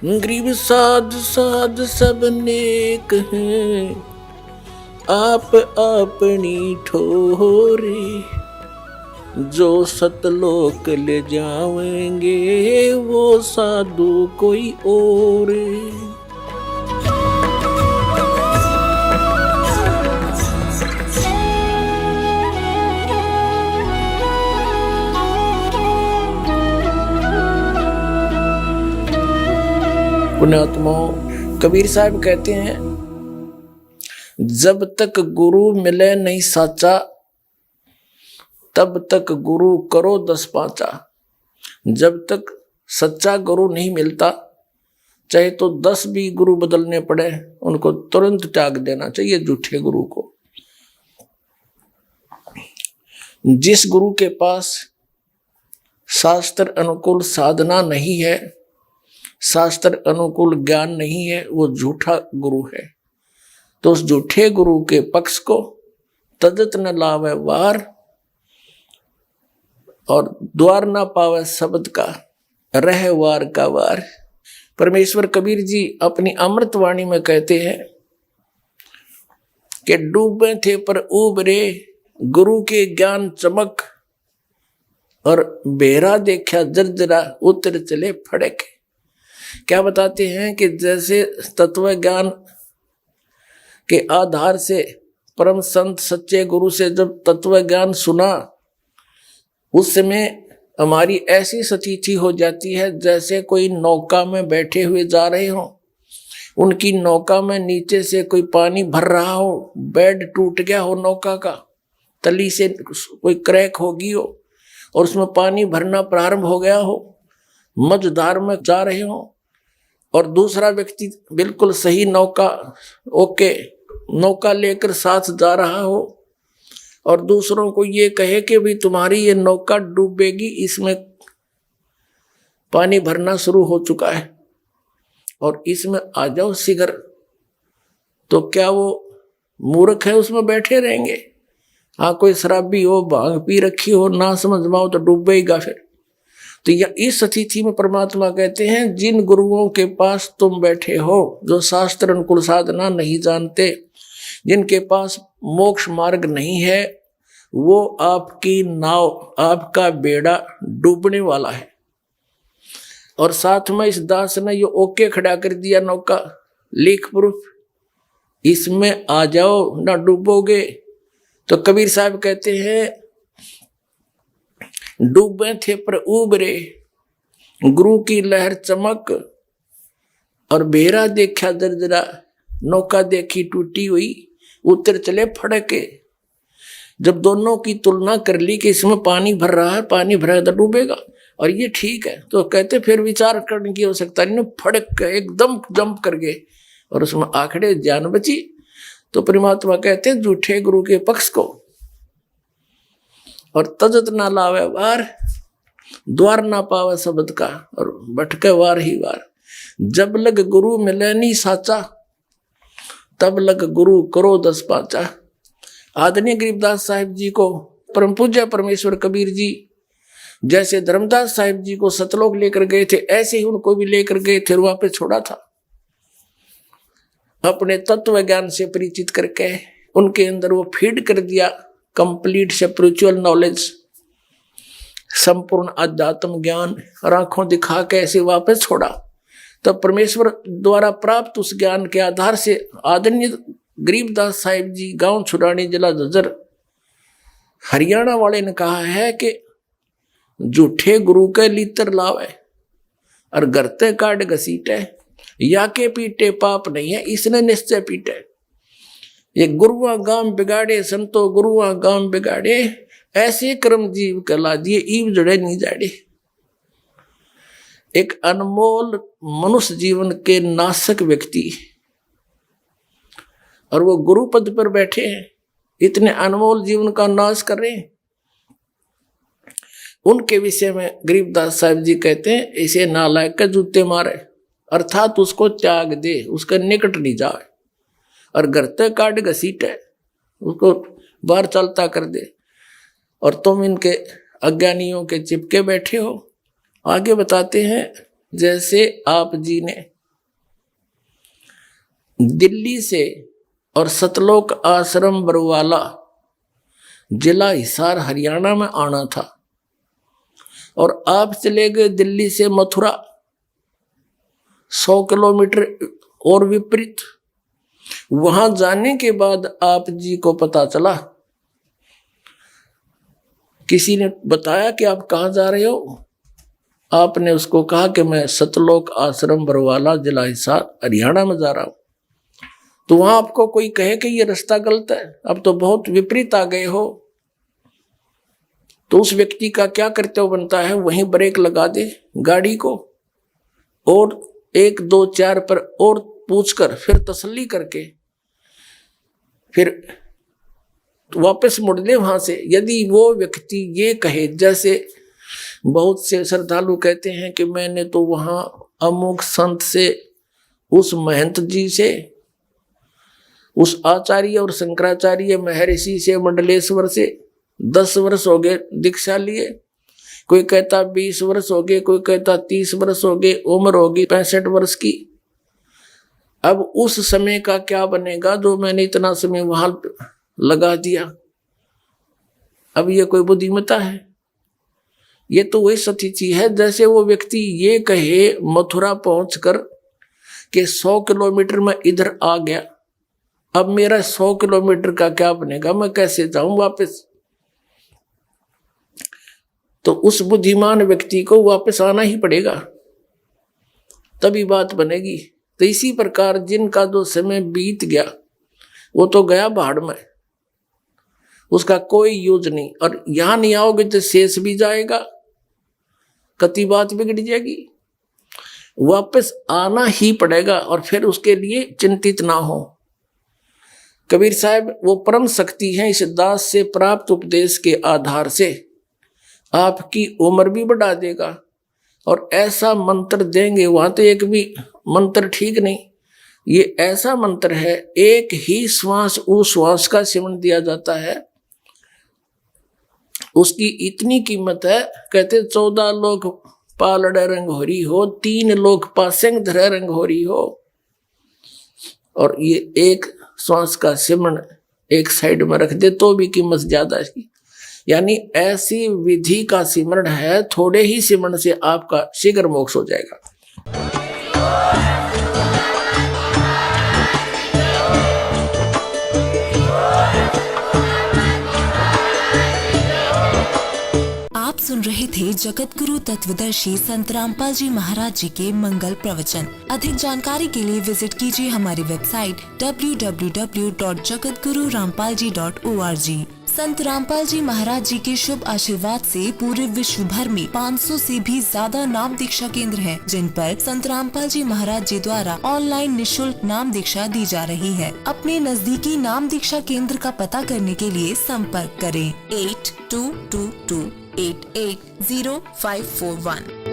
गरीब साध साध सब नेक हैं, आप अपनी ठोरे। जो सतलोक ले जाएंगे वो साधु कोई और। पुण्यात्माओं, कबीर साहब कहते हैं, जब तक गुरु मिले नहीं साचा, तब तक गुरु करो 10 पांचा। जब तक सच्चा गुरु नहीं मिलता, चाहे तो 10 भी गुरु बदलने पड़े, उनको तुरंत त्याग देना चाहिए झूठे गुरु को। जिस गुरु के पास शास्त्र अनुकूल साधना नहीं है, शास्त्र अनुकूल ज्ञान नहीं है, वो झूठा गुरु है। तो उस झूठे गुरु के पक्ष को तजत न लावे वार, और द्वार ना पावे शब्द का, रह वार का वार। परमेश्वर कबीर जी अपनी अमृत वाणी में कहते हैं कि डूबे थे पर उबरे, गुरु के ज्ञान चमक, और बेरा देखा जर्जरा, उतर चले फड़क। क्या बताते हैं कि जैसे तत्व ज्ञान के आधार से परम संत सच्चे गुरु से जब तत्व ज्ञान सुना, उस समय हमारी ऐसी स्थिति हो जाती है जैसे कोई नौका में बैठे हुए जा रहे हो, उनकी नौका में नीचे से कोई पानी भर रहा हो, बेड टूट गया हो नौका का, तली से कोई क्रैक होगी हो और उसमें पानी भरना प्रारंभ हो गया हो, मझधार में जा रहे हो, और दूसरा व्यक्ति बिल्कुल सही नौका लेकर साथ जा रहा हो, और दूसरों को ये कहे कि भी तुम्हारी ये नौका डूबेगी, इसमें पानी भरना शुरू हो चुका है और इसमें आ जाओ शीघ्र, तो क्या वो मूर्ख है उसमें बैठे रहेंगे? हाँ, कोई शराबी हो, भांग पी रखी हो, ना समझ माओ तो डूबेगा फिर। तो इस स्थिति में परमात्मा कहते हैं, जिन गुरुओं के पास तुम बैठे हो, जो शास्त्र अनुकूल साधना नहीं जानते, जिनके पास मोक्ष मार्ग नहीं है, वो आपकी नाव, आपका बेड़ा डूबने वाला है। और साथ में इस दास ने ये ओके खड़ा कर दिया नौका, लीक प्रूफ, इसमें आ जाओ ना डूबोगे। तो कबीर साहब कहते हैं, डूबे थे पर उबरे, गुरु की लहर चमक, और बेरा देखा दरदरा, नौका देखी टूटी हुई, उतर चले फड़के। जब दोनों की तुलना कर ली कि इसमें पानी भर रहा है, पानी भरा तो डूबेगा और ये ठीक है, तो कहते फिर विचार करने की आवश्यकता नहीं, फड़क एकदम जंप कर गए और उसमें आखड़े जान बची। तो परमात्मा कहते हैं, झूठे गुरु के पक्ष को और तजत ना लावे वार, द्वार ना पावे शब्द का, और भटके वार ही वार। जब लग गुरु मिले नहीं साचा, तब लग गुरु करो 10 पांचा। आदरणीय गरीबदास साहिब जी को परम पूज्य परमेश्वर कबीर जी जैसे धर्मदास साहिब जी को सतलोक लेकर गए थे, ऐसे ही उनको भी लेकर गए थे, वहां पे छोड़ा था। अपने तत्व ज्ञान से परिचित करके उनके अंदर वो फीड कर दिया कंप्लीट स्पिरिचुअल नॉलेज, संपूर्ण आध्यात्म ज्ञान, और आंखों दिखा के ऐसे वापस छोड़ा। तब परमेश्वर द्वारा प्राप्त उस ज्ञान के आधार से आदरणीय गरीबदास साहिब जी, गांव छुरानी, जिला झज्जर, हरियाणा वाले ने कहा है कि झूठे गुरु के लीतर लावे और गरते काट घसीटे, या के पीटे पाप नहीं है, इसने निश्चय पीटे। ये गुरुआ गांव बिगाड़े संतो, गुरुआ गांव बिगाड़े, ऐसे कर्म जीव कला दिए, ईव जड़े नहीं जाड़े। एक अनमोल मनुष्य जीवन के नाशक व्यक्ति, और वो गुरु पद पर बैठे हैं, इतने अनमोल जीवन का नाश कर रहे हैं। उनके विषय में गरीबदास साहिब जी कहते हैं, इसे नालायक का जूते मारे, अर्थात उसको त्याग दे, उसका निकट नहीं जाए, और गरते काट घसीटे, उसको बाहर चलता कर दे, और तुम इनके अज्ञानियों के चिपके बैठे हो। आगे बताते हैं, जैसे आप जी ने दिल्ली से और सतलोक आश्रम बरवाला जिला हिसार हरियाणा में आना था, और आप चले गए दिल्ली से मथुरा 100 किलोमीटर और विपरीत। वहां जाने के बाद आप जी को पता चला, किसी ने बताया कि आप कहाँ जा रहे हो, आपने उसको कहा कि मैं सतलोक आश्रम बरवाला जिला हिसार हरियाणा में जा रहा हूं। तो वहां आपको कोई कहे कि ये रास्ता गलत है, अब तो बहुत विपरीत आ गए हो, तो उस व्यक्ति का क्या कर्तव्य बनता है, वहीं ब्रेक लगा दे गाड़ी को और 1 2 4 पर और पूछकर फिर तसल्ली करके फिर वापस मुड़ ले वहां से। यदि वो व्यक्ति ये कहे, जैसे बहुत से श्रद्धालु कहते हैं कि मैंने तो वहां अमुक संत से, उस महंत जी से, उस आचार्य और शंकराचार्य महर्षि से, मंडलेश्वर से 10 वर्ष हो गए दीक्षा लिए, कोई कहता 20 वर्ष हो गए, कोई कहता 30 वर्ष हो गए, उम्र होगी 65 वर्ष की। अब उस समय का क्या बनेगा जो मैंने इतना समय वहां लगा दिया? अब ये कोई बुद्धिमत्ता है? ये तो वही स्थिति है जैसे वो व्यक्ति ये कहे मथुरा पहुंचकर कि 100 किलोमीटर में इधर आ गया, अब मेरा 100 किलोमीटर का क्या बनेगा, मैं कैसे जाऊं वापस? तो उस बुद्धिमान व्यक्ति को वापस आना ही पड़ेगा, तभी बात बनेगी। तो इसी प्रकार जिनका जो समय बीत गया वो तो गया भाड़ में, उसका कोई यूज नहीं। और यहां नहीं आओगे तो शेष भी जाएगा, कति बात बिगड़ जाएगी। वापस आना ही पड़ेगा और फिर उसके लिए चिंतित ना हो। कबीर साहब वो परम शक्ति है, इस दास से प्राप्त उपदेश के आधार से आपकी उम्र भी बढ़ा देगा और ऐसा मंत्र देंगे, वहां तो एक भी मंत्र ठीक नहीं, ये ऐसा मंत्र है, एक ही श्वास उस श्वास का सेवन दिया जाता है, उसकी इतनी कीमत है। कहते 14 लोग पालड़ रंग हो रही हो, 3 लोग पासेंग धरे रंग हो रही हो, और ये एक श्वास का सिमरण एक साइड में रख दे तो भी कीमत ज्यादा है। यानी ऐसी विधि का सिमरण है, थोड़े ही सिमरण से आपका शीघ्र मोक्ष हो जाएगा। आप सुन रहे थे जगत गुरु तत्वदर्शी संत रामपाल जी महाराज जी के मंगल प्रवचन। अधिक जानकारी के लिए विजिट कीजिए हमारी वेबसाइट www.jagatgururampalji.org। संत रामपाल जी महाराज जी के शुभ आशीर्वाद से पूरे विश्व भर में 500 से भी ज्यादा नाम दीक्षा केंद्र हैं, जिन पर संत रामपाल जी महाराज जी द्वारा ऑनलाइन निशुल्क नाम दीक्षा दी जा रही है। अपने नजदीकी नाम दीक्षा केंद्र का पता करने के लिए संपर्क करें 8222880541।